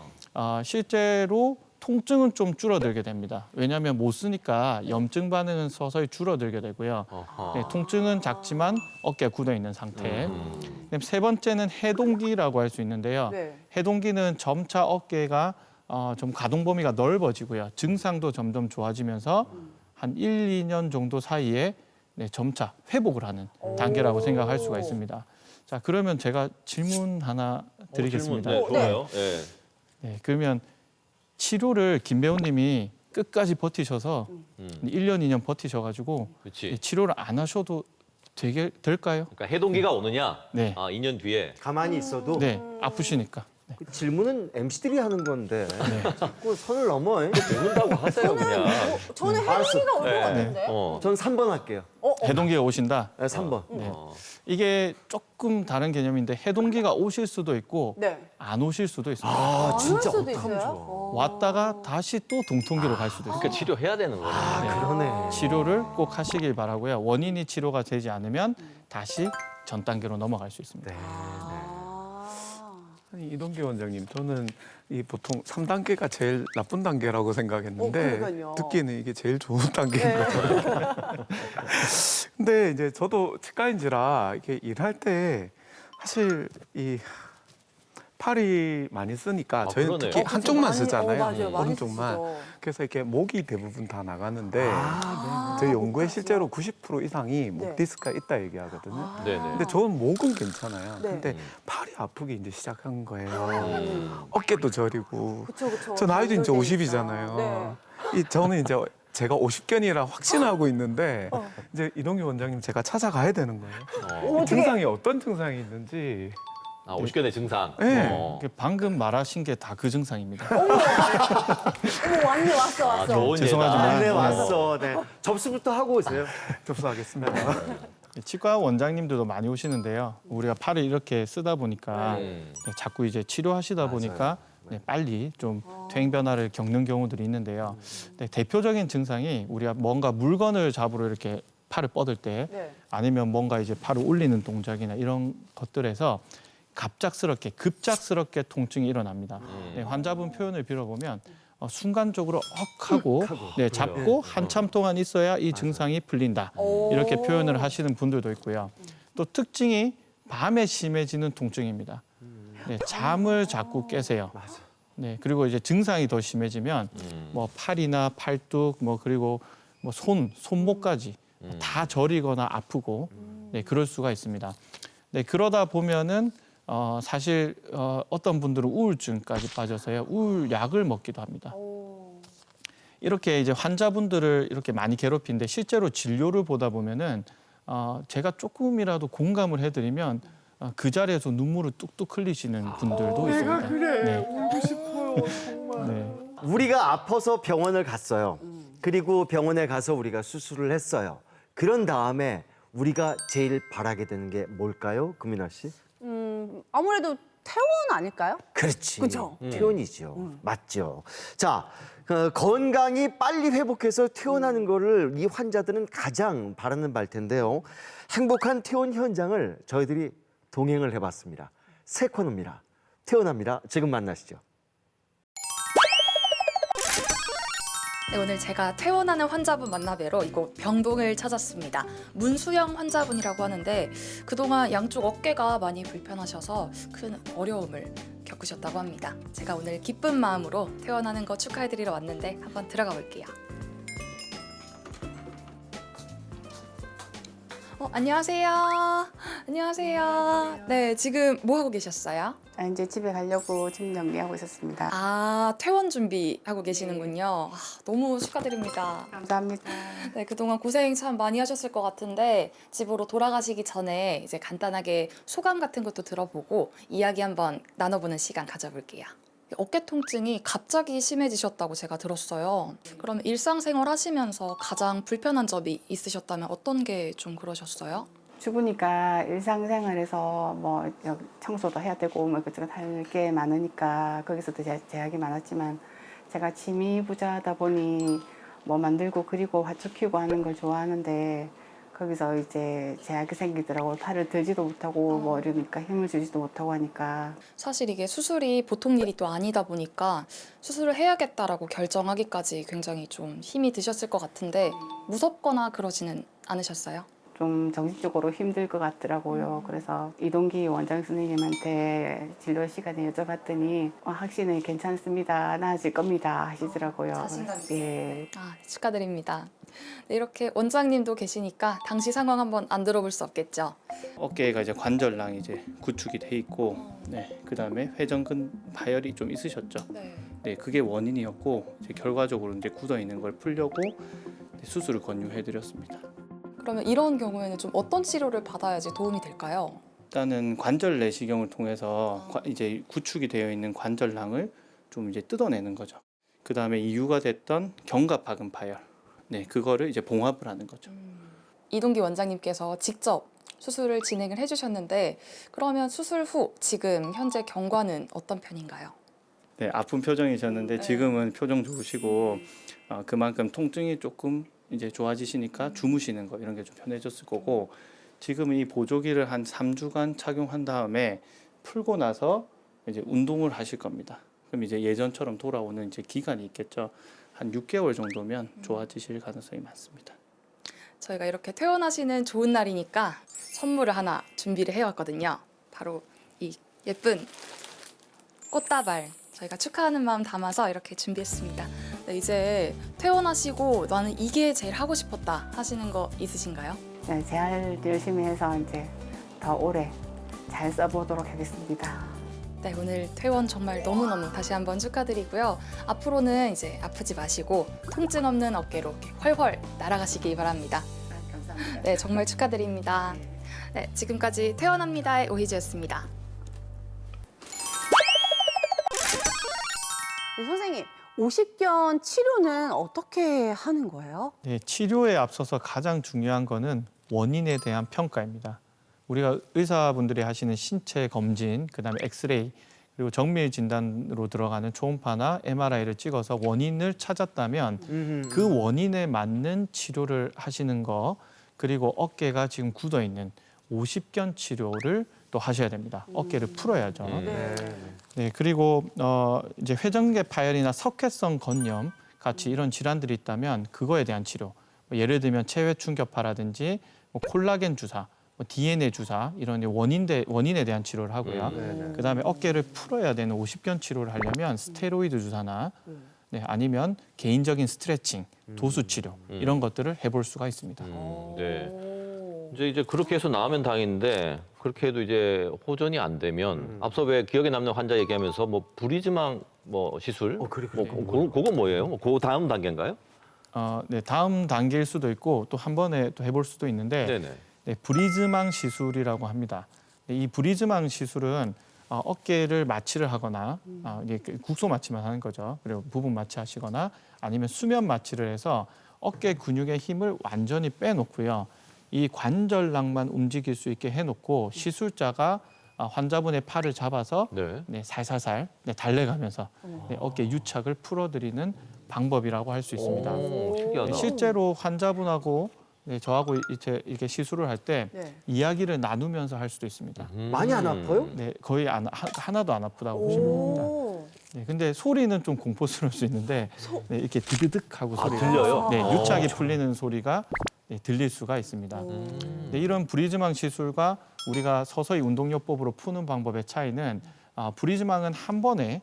실제로 통증은 좀 줄어들게 됩니다. 왜냐하면 못 쓰니까 염증 반응은 서서히 줄어들게 되고요. 네, 통증은 작지만 어깨가 굳어 있는 상태. 그다음 세 번째는 해동기라고 할 수 있는데요. 네. 해동기는 점차 어깨가 좀 가동 범위가 넓어지고요. 증상도 점점 좋아지면서 한 1, 2년 정도 사이에 네, 점차 회복을 하는 단계라고 생각할 수가 있습니다. 자, 그러면 제가 질문 하나 드리겠습니다. 질문, 네, 좋아요. 예. 네, 그러면 치료를 김 배우님이 끝까지 버티셔서 1년, 2년 버티셔가지고 그렇지. 치료를 안 하셔도 될까요? 그러니까 해동기가 오느냐? 네. 2년 뒤에. 가만히 있어도 네, 아프시니까. 네. 그 질문은 MC들이 하는 건데 자꾸 선을 넘어. 먹는다고 하세요, 그냥. 저는 알았어. 해동기가 올 것 네. 같은데. 전 3번 할게요. 해동기가 오신다. 네, 3번. 네. 이게 조금 다른 개념인데 해동기가 오실 수도 있고 네. 안 오실 수도 있습니다. 아, 안 진짜 올 수도 어떡하면 있어요? 좋아. 왔다가 다시 또 동통기로 갈 수도 있어요. 그러니까 치료해야 되는 거예요. 그러네. 치료를 꼭 하시길 바라고요. 원인이 치료가 되지 않으면 다시 전 단계로 넘어갈 수 있습니다. 아니, 이동기 원장님, 저는 이 보통 3단계가 제일 나쁜 단계라고 생각했는데 그러니까요. 듣기에는 이게 제일 좋은 단계인 거죠. 근데 이제 저도 치과인지라 이렇게 일할 때 사실 이 팔이 많이 쓰니까 저희는 그러네요. 특히 한쪽만 많이, 쓰잖아요. 맞아요. 많이 오른쪽만. 쓰시죠. 그래서 이렇게 목이 대부분 다 나가는데 저희 연구에 실제로 90% 이상이 목 네. 디스크가 있다 얘기하거든요. 네네. 근데 저는 목은 괜찮아요. 네. 근데 팔이 아프기 이제 시작한 거예요. 어깨도 저리고. 그쵸, 그쵸. 저 나이도 이제 그럴 50이잖아요. 때니까. 저는 이제 제가 50견이라 확신하고 있는데 이제 이동규 원장님 제가 찾아가야 되는 거예요. 증상이 어떤 증상이 있는지. 아, 50견의 증상. 네. 방금 말하신 게 다 그 증상입니다. 어머, 왔네, 왔어, 왔어. 좋은 죄송하지만 네, 예다. 왔어. 네. 접수부터 하고 오세요. 접수하겠습니다. 치과 원장님들도 많이 오시는데요. 우리가 팔을 이렇게 쓰다 보니까 자꾸 이제 치료하시다 보니까 빨리 좀 퇴행 변화를 겪는 경우들이 있는데요. 대표적인 증상이 우리가 뭔가 물건을 잡으러 이렇게 팔을 뻗을 때 아니면 뭔가 이제 팔을 올리는 동작이나 이런 것들에서 갑작스럽게 급작스럽게 통증이 일어납니다. 환자분 표현을 빌어보면 순간적으로 억 하고 잡고 한참 동안 있어야 이 증상이 풀린다. 이렇게 표현을 하시는 분들도 있고요. 또 특징이 밤에 심해지는 통증입니다. 잠을 자꾸 깨세요. 그리고 이제 증상이 더 심해지면 뭐 팔이나 팔뚝 그리고 뭐 손목까지 다 저리거나 아프고 그럴 수가 있습니다. 그러다 보면은 사실 어떤 분들은 우울증까지 빠져서요. 우울약을 먹기도 합니다. 이렇게 이제 환자분들을 이렇게 많이 괴롭히는데 실제로 진료를 보다 보면은 제가 조금이라도 공감을 해드리면 그 자리에서 눈물을 뚝뚝 흘리시는 분들도 있습니다. 내가 그래. 울고 싶어요. 정말. 우리가 아파서 병원을 갔어요. 그리고 병원에 가서 우리가 수술을 했어요. 그런 다음에 우리가 제일 바라게 되는 게 뭘까요, 금민아 씨? 아무래도 퇴원 아닐까요? 그렇지. 그죠? 퇴원이죠. 맞죠. 자, 건강이 빨리 회복해서 퇴원하는 거를 이 환자들은 가장 바라는 바일 텐데요. 행복한 퇴원 현장을 저희들이 동행을 해봤습니다. 새 코너입니다. 퇴원합니다. 지금 만나시죠. 네, 오늘 제가 퇴원하는 환자분 만나뵈러 이곳 병동을 찾았습니다. 문수영 환자분이라고 하는데 그동안 양쪽 어깨가 많이 불편하셔서 큰 어려움을 겪으셨다고 합니다. 제가 오늘 기쁜 마음으로 퇴원하는 거 축하해드리러 왔는데 한번 들어가 볼게요. 안녕하세요. 안녕하세요. 네, 지금 뭐 하고 계셨어요? 이제 집에 가려고 짐 정리하고 있었습니다. 아, 퇴원 준비하고 계시는군요. 너무 축하드립니다. 감사합니다. 네, 그동안 고생 참 많이 하셨을 것 같은데 집으로 돌아가시기 전에 이제 간단하게 소감 같은 것도 들어보고 이야기 한번 나눠보는 시간 가져볼게요. 어깨 통증이 갑자기 심해지셨다고 제가 들었어요. 그럼 일상생활 하시면서 가장 불편한 점이 있으셨다면 어떤 게 좀 그러셨어요? 주부니까 일상생활에서 뭐 청소도 해야 되고 뭐 이것저것 할 게 많으니까 거기서도 제약이 많았지만 제가 취미 부자다 보니 뭐 만들고 그리고 화초 키우고 하는 걸 좋아하는데 거기서 이제 제약이 생기더라고. 팔을 들지도 못하고 뭐 이러니까 힘을 주지도 못하고 하니까. 사실 이게 수술이 보통 일이 또 아니다 보니까 수술을 해야겠다라고 결정하기까지 굉장히 좀 힘이 드셨을 것 같은데 무섭거나 그러지는 않으셨어요? 좀 정신적으로 힘들 것 같더라고요. 그래서 이동기 원장 선생님한테 진료 시간에 여쭤봤더니 확신은 괜찮습니다. 나아질 겁니다 하시더라고요. 자신감이. 예. 아, 네, 축하드립니다. 네, 이렇게 원장님도 계시니까 당시 상황 한번 안 들어볼 수 없겠죠? 어깨가 이제 관절낭이 이제 구축이 돼 있고, 그다음에 회전근 파열이 좀 있으셨죠. 네, 그게 원인이었고 이제 결과적으로 이제 굳어 있는 걸 풀려고 수술을 권유해드렸습니다. 그러면 이런 경우에는 좀 어떤 치료를 받아야지 도움이 될까요? 일단은 관절 내시경을 통해서 이제 구축이 되어 있는 관절낭을 좀 이제 뜯어내는 거죠. 그다음에 이유가 됐던 견갑하근 파열, 그거를 이제 봉합을 하는 거죠. 이동기 원장님께서 직접 수술을 진행을 해주셨는데 그러면 수술 후 지금 현재 경과는 어떤 편인가요? 네, 아픈 표정이셨는데 지금은 표정 좋으시고 그만큼 통증이 조금 이제 좋아지시니까 주무시는 거 이런 게 좀 편해졌을 거고, 지금 이 보조기를 한 3주간 착용한 다음에 풀고 나서 이제 운동을 하실 겁니다. 그럼 이제 예전처럼 돌아오는 이제 기간이 있겠죠. 한 6개월 정도면 좋아지실 가능성이 많습니다. 저희가 이렇게 퇴원하시는 좋은 날이니까 선물을 하나 준비를 해왔거든요. 바로 이 예쁜 꽃다발 저희가 축하하는 마음 담아서 이렇게 준비했습니다. 네, 이제 퇴원하시고 나는 이게 제일 하고 싶었다 하시는 거 있으신가요? 네, 제일 열심히 해서 이제 더 오래 잘 써보도록 하겠습니다. 네, 오늘 퇴원 정말 너무너무 다시 한번 축하드리고요. 앞으로는 이제 아프지 마시고 통증 없는 어깨로 이렇게 훨훨 날아가시기 바랍니다. 감사합니다. 네, 정말 축하드립니다. 네, 지금까지 퇴원합니다의 오희주였습니다. 네, 선생님, 오십견 치료는 어떻게 하는 거예요? 네, 치료에 앞서서 가장 중요한 거는 원인에 대한 평가입니다. 우리가 의사분들이 하시는 신체 검진, 그다음에 엑스레이, 그리고 정밀 진단으로 들어가는 초음파나 MRI를 찍어서 원인을 찾았다면 그 원인에 맞는 치료를 하시는 거, 그리고 어깨가 지금 굳어 있는 오십견 치료를 또 하셔야 됩니다. 어깨를 풀어야죠. 네, 그리고 이제 회전계 파열이나 석회성 건염 같이 이런 질환들이 있다면 그거에 대한 치료. 뭐 예를 들면 체외 충격파라든지 뭐 콜라겐 주사, 뭐 DNA 주사 이런 원인에 대한 치료를 하고요. 그다음에 어깨를 풀어야 되는 오십견 치료를 하려면 스테로이드 주사나 네, 아니면 개인적인 스트레칭, 도수 치료 이런 것들을 해볼 수가 있습니다. 네. 이제 그렇게 해서 나으면 다행인데 그렇게 해도 이제 호전이 안 되면 앞서 왜 기억에 남는 환자 얘기하면서 뭐 브리즈망 뭐 시술, 그거 뭐예요? 뭐 그 다음 단계인가요? 네, 다음 단계일 수도 있고 또 한 번에 또 해볼 수도 있는데 네네. 네, 브리즈망 시술이라고 합니다. 이 브리즈망 시술은 어깨를 마취를 하거나 이게 국소 마취만 하는 거죠. 그리고 부분 마취하시거나 아니면 수면 마취를 해서 어깨 근육의 힘을 완전히 빼놓고요. 이 관절낭만 움직일 수 있게 해놓고 시술자가 환자분의 팔을 잡아서 네, 살살살 달래가면서 네, 어깨 유착을 풀어드리는 방법이라고 할 수 있습니다. 신기하다. 실제로 환자분하고 네, 저하고 이렇게 시술을 할 때 네. 이야기를 나누면서 할 수도 있습니다. 많이 안 아파요? 네, 거의 하나도 안 아프다고 보시면 됩니다. 네, 근데 소리는 좀 공포스러울 수 있는데 네, 이렇게 드드득하고 소리가 들려요? 네, 유착이 풀리는 소리가 네, 들릴 수가 있습니다. 네, 이런 브리즈망 시술과 우리가 서서히 운동요법으로 푸는 방법의 차이는 브리즈망은 한 번에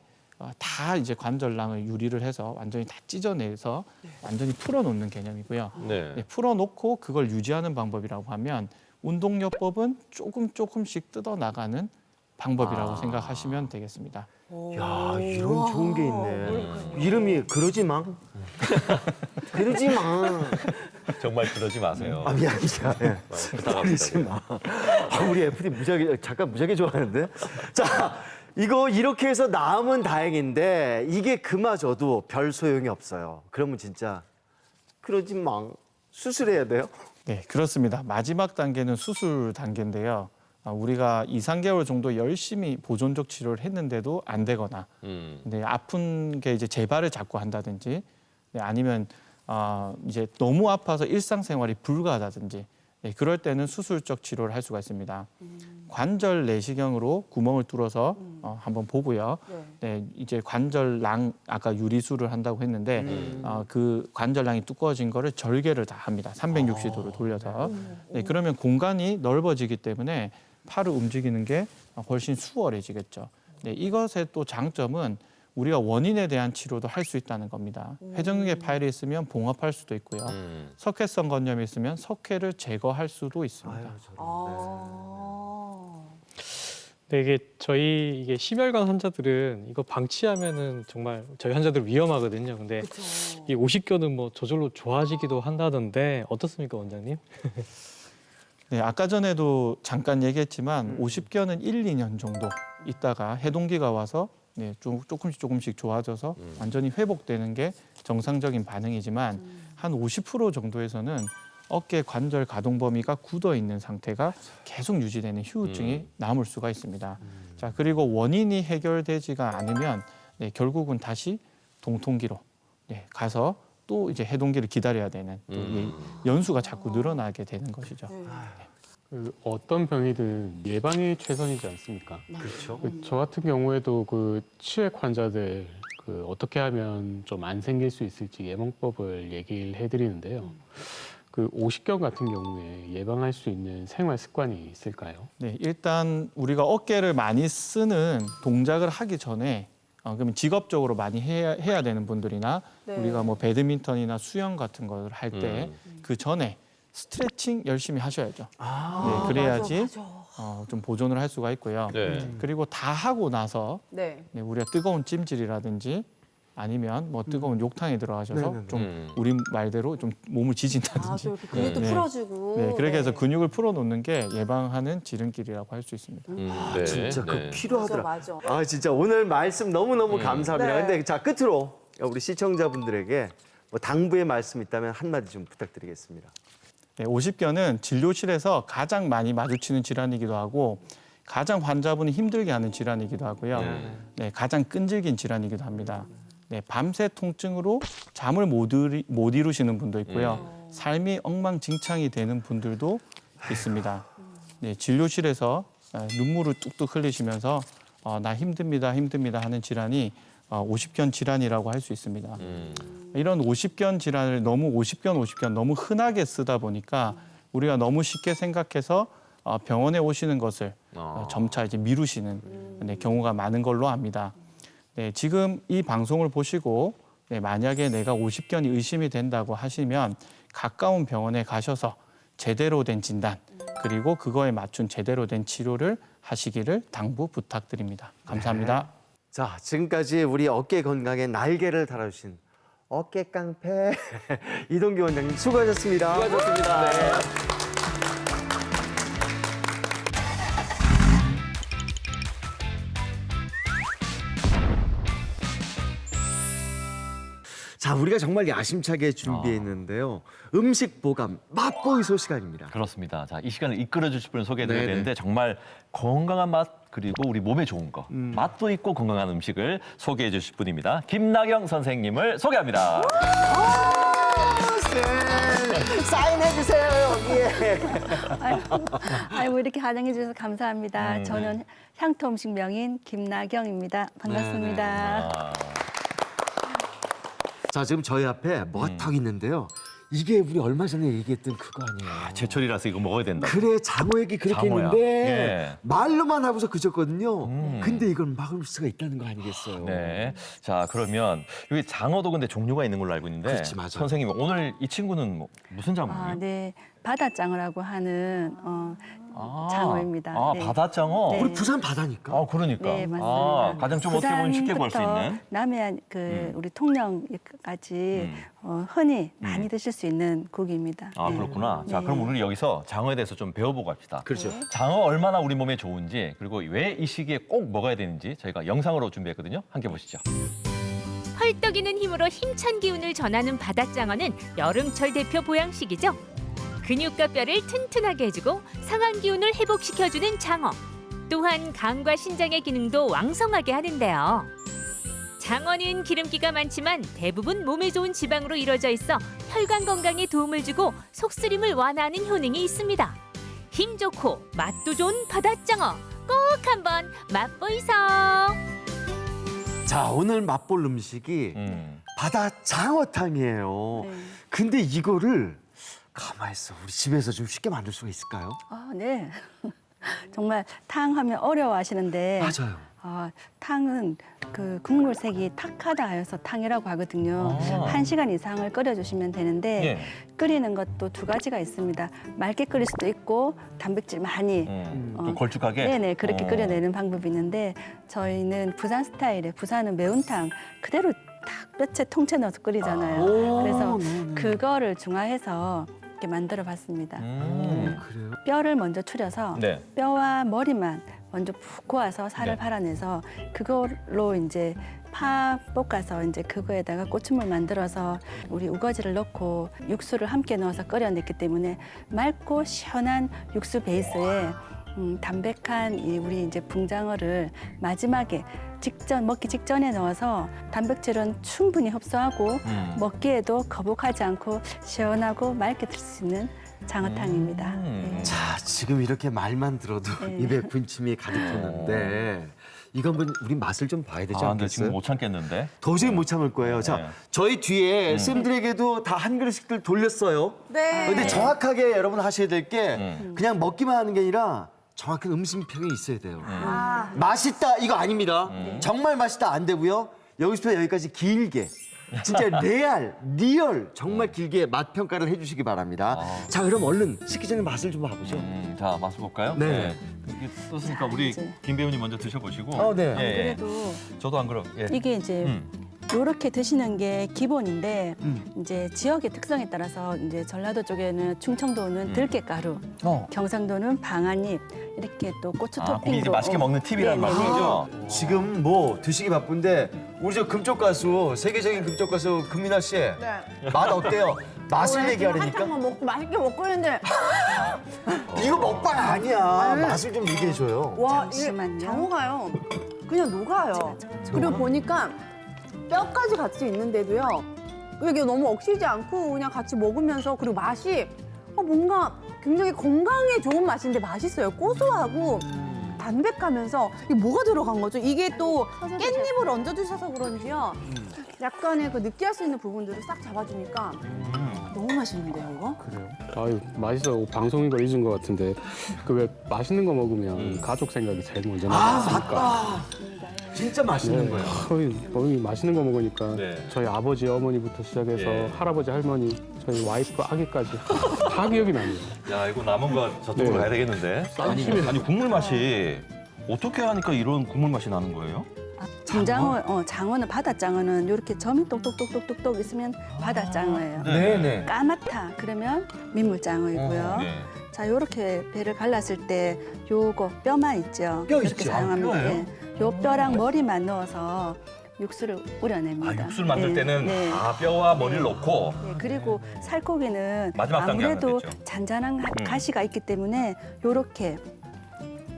다 이제 관절낭을 유리를 해서 완전히 다 찢어내서 완전히 풀어놓는 개념이고요. 네. 네, 풀어놓고 그걸 유지하는 방법이라고 하면 운동요법은 조금씩 뜯어나가는 방법이라고 생각하시면 되겠습니다. 야, 이런 좋은 게 있네. 이름이 그러지 마. 그러지 마. 정말 그러지 마세요. 미안합니다. 예. 그러지 마. 우리 FD 잠깐 무지하게 좋아하는데. 자, 이거 이렇게 해서 나으면 다행인데 이게 그마저도 별 소용이 없어요. 그러면 진짜 그러지 마. 수술해야 돼요? 네, 그렇습니다. 마지막 단계는 수술 단계인데요. 우리가 2, 3개월 정도 열심히 보존적 치료를 했는데도 안 되거나 네, 아픈 게 이제 재발을 자꾸 한다든지 네, 아니면 이제 너무 아파서 일상생활이 불가하다든지 네, 그럴 때는 수술적 치료를 할 수가 있습니다. 관절 내시경으로 구멍을 뚫어서 한번 보고요. 네, 이제 관절낭 아까 유리술을 한다고 했는데 그 관절낭이 두꺼워진 거를 절개를 다 합니다. 360도로 돌려서. 네, 그러면 공간이 넓어지기 때문에 팔을 움직이는 게 훨씬 수월해지겠죠. 네, 이것의 또 장점은 우리가 원인에 대한 치료도 할 수 있다는 겁니다. 회전근개 파열이 있으면 봉합할 수도 있고요. 석회성 건염이 있으면 석회를 제거할 수도 있습니다. 네, 이게 심혈관 환자들은 이거 방치하면은 정말 저희 환자들 위험하거든요. 근데 이 오십견은 뭐 저절로 좋아지기도 한다던데 어떻습니까, 원장님? 네, 아까 전에도 잠깐 얘기했지만 오십견은 1, 2년 정도 있다가 해동기가 와서 네, 조금씩 좋아져서 완전히 회복되는 게 정상적인 반응이지만 한 50% 정도에서는 어깨 관절 가동 범위가 굳어 있는 상태가 계속 유지되는 후유증이 남을 수가 있습니다. 자, 그리고 원인이 해결되지가 않으면 네, 결국은 다시 동통기로 네, 가서 또 이제 해동기를 기다려야 되는 또 이 연수가 자꾸 늘어나게 되는 것이죠. 그 어떤 병이든 예방이 최선이지 않습니까? 그렇죠. 저 같은 경우에도 그 치액 환자들 그 어떻게 하면 좀 안 생길 수 있을지 예방법을 얘기를 해드리는데요. 그 오십견 같은 경우에 예방할 수 있는 생활 습관이 있을까요? 네, 일단 우리가 어깨를 많이 쓰는 동작을 하기 전에 그러면 직업적으로 많이 해야 되는 분들이나 우리가 뭐 배드민턴이나 수영 같은 걸 할 때 그 전에 스트레칭 열심히 하셔야죠. 네, 그래야지 좀 보존을 할 수가 있고요. 네. 그리고 다 하고 나서 네. 네, 우리가 뜨거운 찜질이라든지 아니면 뭐 뜨거운 욕탕에 들어가셔서 네네네. 좀 우리 말대로 좀 몸을 아, 지진다든지 또 이렇게 근육도 네. 풀어주고. 네, 그렇게 해서 근육을 풀어놓는 게 예방하는 지름길이라고 할 수 있습니다. 네. 진짜 그 네. 필요하더라. 맞아. 아 진짜 오늘 말씀 너무너무 감사합니다. 네. 근데 자 끝으로 우리 시청자분들에게 뭐 당부의 말씀 있다면 한마디 좀 부탁드리겠습니다. 네, 오십견은 진료실에서 가장 많이 마주치는 질환이기도 하고 가장 환자분이 힘들게 하는 질환이기도 하고요. 네, 가장 끈질긴 질환이기도 합니다. 네, 밤새 통증으로 잠을 못 이루시는 분도 있고요. 삶이 엉망진창이 되는 분들도 있습니다. 네, 진료실에서 눈물을 뚝뚝 흘리시면서 나 힘듭니다, 힘듭니다 하는 질환이 오십견 질환이라고 할 수 있습니다. 이런 오십견 질환을 너무 오십견 너무 흔하게 쓰다 보니까 우리가 너무 쉽게 생각해서 병원에 오시는 것을 점차 이제 미루시는 네, 경우가 많은 걸로 압니다. 네, 지금 이 방송을 보시고 네, 만약에 내가 오십견이 의심이 된다고 하시면 가까운 병원에 가셔서 제대로 된 진단 그리고 그거에 맞춘 제대로 된 치료를 하시기를 당부 부탁드립니다. 감사합니다. 자 지금까지 우리 어깨 건강에 날개를 달아주신 어깨 깡패 이동규 원장님 수고하셨습니다. 수고하셨습니다. 네. 자 우리가 정말 야심차게 준비했는데요. 음식 보감 맛보이소 시간입니다. 그렇습니다. 자, 이 시간을 이끌어 주실 분을 소개해드려야 네네. 되는데 정말 건강한 맛 그리고 우리 몸에 좋은 거 맛도 있고 건강한 음식을 소개해 주실 분입니다. 김나경 선생님을 소개합니다. 사인해 주세요 여기에. 아이고 이렇게 환영해 주셔서 감사합니다. 저는 향토 음식 명인 김나경입니다. 반갑습니다. 아, 자 지금 저희 앞에 뭐가 딱 있는데요. 이게 우리 얼마 전에 얘기했던 그거 아니에요. 제철이라서 이거 먹어야 된다. 그래 장어 얘기 그렇게 장어야. 했는데 예. 말로만 하고서 그쳤거든요. 근데 이건 막을 수가 있다는 거 아니겠어요? 네. 자, 그러면 여기 장어도 근데 종류가 있는 걸로 알고 있는데 그렇지, 맞아요. 선생님 오늘 이 친구는 뭐 무슨 장어예요? 아, 네. 바다장어라고 하는 장어입니다. 아, 네. 바다장어. 네. 우리 부산 바다니까. 아, 그러니까. 네, 맞습니다. 아, 가장 좀 어떻게 보면 쉽게 구할 수 부산부터 있는. 남해안 우리 통영까지 흔히 많이 드실 수 있는 고기입니다. 아, 네. 그렇구나. 자, 네. 그럼 우리 여기서 장어에 대해서 좀 배워보고 갑시다. 그렇죠. 장어 얼마나 우리 몸에 좋은지 그리고 왜 이 시기에 꼭 먹어야 되는지 저희가 영상으로 준비했거든요. 함께 보시죠. 펄떡이는 힘으로 힘찬 기운을 전하는 바닷장어는 여름철 대표 보양식이죠. 근육과 뼈를 튼튼하게 해주고 상한 기운을 회복시켜주는 장어. 또한 간과 신장의 기능도 왕성하게 하는데요. 장어는 기름기가 많지만 대부분 몸에 좋은 지방으로 이루어져 있어 혈관 건강에 도움을 주고 속쓰림을 완화하는 효능이 있습니다. 힘 좋고 맛도 좋은 바닷장어 꼭 한번 맛보이소. 자 오늘 맛볼 음식이 바다 장어탕이에요. 네. 근데 이거를 가만히 있어. 우리 집에서 좀 쉽게 만들 수가 있을까요? 아, 네. 정말 탕 하면 어려워하시는데 맞아요. 탕은 그 국물 색이 탁하다 해서 탕이라고 하거든요. 아. 1시간 이상을 끓여주시면 되는데 예. 끓이는 것도 두 가지가 있습니다. 맑게 끓일 수도 있고 단백질 많이 좀 걸쭉하게? 네네 그렇게 끓여내는 방법이 있는데 저희는 부산 스타일의 부산은 매운탕 그대로 딱 뼈채 통째 넣어서 끓이잖아요. 그래서 네네. 그거를 중화해서 이렇게 만들어봤습니다. 그래요? 뼈를 먼저 추려서 네. 뼈와 머리만 먼저 푹 고아서 살을 네. 팔아내서 그걸로 이제 파 볶아서 이제 그거에다가 고추물 만들어서 우리 우거지를 넣고 육수를 함께 넣어서 끓여냈기 때문에 맑고 시원한 육수 베이스에 담백한 이 우리 이제 붕장어를 마지막에 먹기 직전에 넣어서 단백질은 충분히 흡수하고 먹기에도 거북하지 않고 시원하고 맑게 들 수 있는 장어탕입니다. 네. 자 지금 이렇게 말만 들어도 네. 입에 군침이 가득 도는데 이거 한번 우리 맛을 좀 봐야 되지 아, 근데 지금 않겠어요? 못 참겠는데. 도저히 못 참을 거예요. 네. 자 저희 뒤에 쌤들에게도 다 한 그릇씩들 돌렸어요. 네. 근데 정확하게 여러분 하셔야 될 게 음. 그냥 먹기만 하는 게 아니라 정확한 음식평이 있어야 돼요. 아, 맛있다 이거 아닙니다. 정말 맛있다 안 되고요. 여기서부터 여기까지 길게 진짜 리얼 정말 길게 맛 평가를 해주시기 바랍니다. 자, 그럼 얼른 식기 전에 맛을 좀 봐보죠. 자, 맛을 볼까요? 네. 이게 떴으니까 우리 이제. 김 배우님 먼저 드셔보시고. 네. 안 그래도 저도 안 그럼. 예. 이게 이제 요렇게 드시는 게 기본인데 이제 지역의 특성에 따라서 이제 전라도 쪽에는 충청도는 들깨가루, 경상도는 방아잎 이렇게 또 고추 고기 토핑도 이제 맛있게 먹는 팁이란 네네네. 말이죠. 지금 뭐 드시기 바쁜데 우리 저 금쪽 가수, 세계적인 금쪽 가수 금민아 씨, 맛 어때요? 맛을 얘기하려니까 먹고 맛있게 먹고 있는데 이거 먹방 아니야. 맛을 좀 얘기해줘요. 와 잠시만요. 이게 장어가요. 그냥 녹아요. 그리고 보니까 뼈까지 같이 있는데도요. 이게 너무 억시지 않고 그냥 같이 먹으면서 그리고 맛이 뭔가 굉장히 건강에 좋은 맛인데 맛있어요. 고소하고 담백하면서 이게 뭐가 들어간 거죠? 이게 또 깻잎을 얹어 주셔서 그런지요. 약간의 그 느끼할 수 있는 부분들을 싹 잡아주니까 너무 맛있는데요, 이거? 아유 맛있어. 방송인 걸 잊은 것 같은데 그 왜 맛있는 거 먹으면 가족 생각이 제일 먼저 나지 않습니까? 진짜 맛있는 거예요. 거의 맛있는 거 먹으니까 네. 저희 아버지 어머니부터 시작해서 예. 할아버지 할머니 저희 와이프 아기까지 다 기억이 납니다. 야, 이거 남은 거 저쪽으로 네. 가야 되겠는데. 아니 국물 맛이 어떻게 하니까 이런 국물 맛이 나는 거예요? 장어는 바다장어는 이렇게 점이 똑똑똑똑똑 있으면 바다장어예요. 네네. 까맣다 그러면 민물장어이고요. 네. 자, 요렇게 배를 갈랐을 때 요거 뼈만 있죠. 뼈 이렇게 있죠. 사용합니다. 뼈예요? 예. 요 뼈랑 머리만 넣어서 육수를 우려냅니다. 육수를 만들 네, 때는 네. 뼈와 머리를 넣고 네, 그리고 살코기는 마지막 단계 아무래도 하면 되죠. 잔잔한 가시가 있기 때문에 요렇게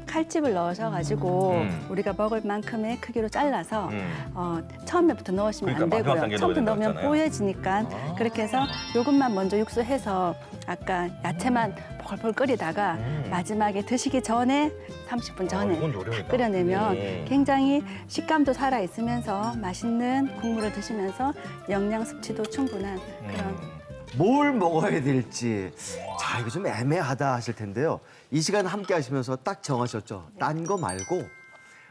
칼집을 넣으셔가지고 우리가 먹을 만큼의 크기로 잘라서 처음에부터 넣으시면 그러니까 안 마지막 되고요. 단계에 처음부터 넣어야 넣으면 된다고 뽀얘지니까 그렇게 해서 요것만 먼저 육수해서 아까 야채만 펄펄 끓이다가 마지막에 드시기 전에 30분 전에 이건 요령이다. 끓여내면 굉장히 식감도 살아있으면서 맛있는 국물을 드시면서 영양 섭취도 충분한 그런 뭘 먹어야 될지 자 이거 좀 애매하다 하실 텐데요. 이 시간 함께 하시면서 딱 정하셨죠. 딴 거 말고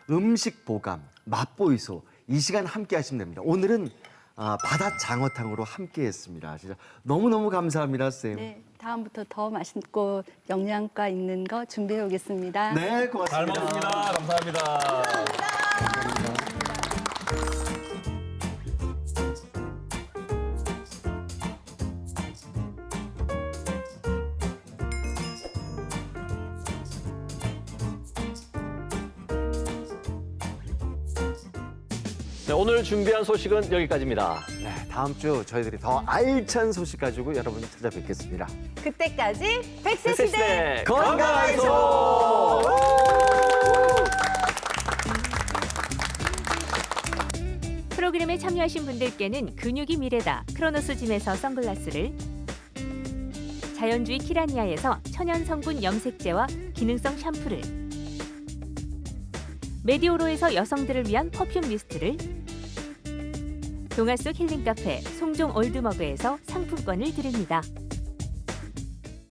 음식 보감, 맛보이소 이 시간 함께 하시면 됩니다. 오늘은 바다 장어탕으로 함께 했습니다. 진짜 너무너무 감사합니다, 쌤. 네, 다음부터 더 맛있고 영양가 있는 거 준비해 오겠습니다. 네, 잘 고맙습니다. 먹습니다. 감사합니다. 네, 오늘 준비한 소식은 여기까지입니다. 네, 다음 주 저희들이 더 알찬 소식 가지고 여러분 찾아뵙겠습니다. 그때까지 백세시대 건강하이소! 프로그램에 참여하신 분들께는 근육이 미래다 크로노스 짐에서 선글라스를, 자연주의 키라니아에서 천연 성분 염색제와 기능성 샴푸를, 메디오로에서 여성들을 위한 퍼퓸 미스트를, 동화 속 힐링 카페 송종 올드머그에서 상품권을 드립니다.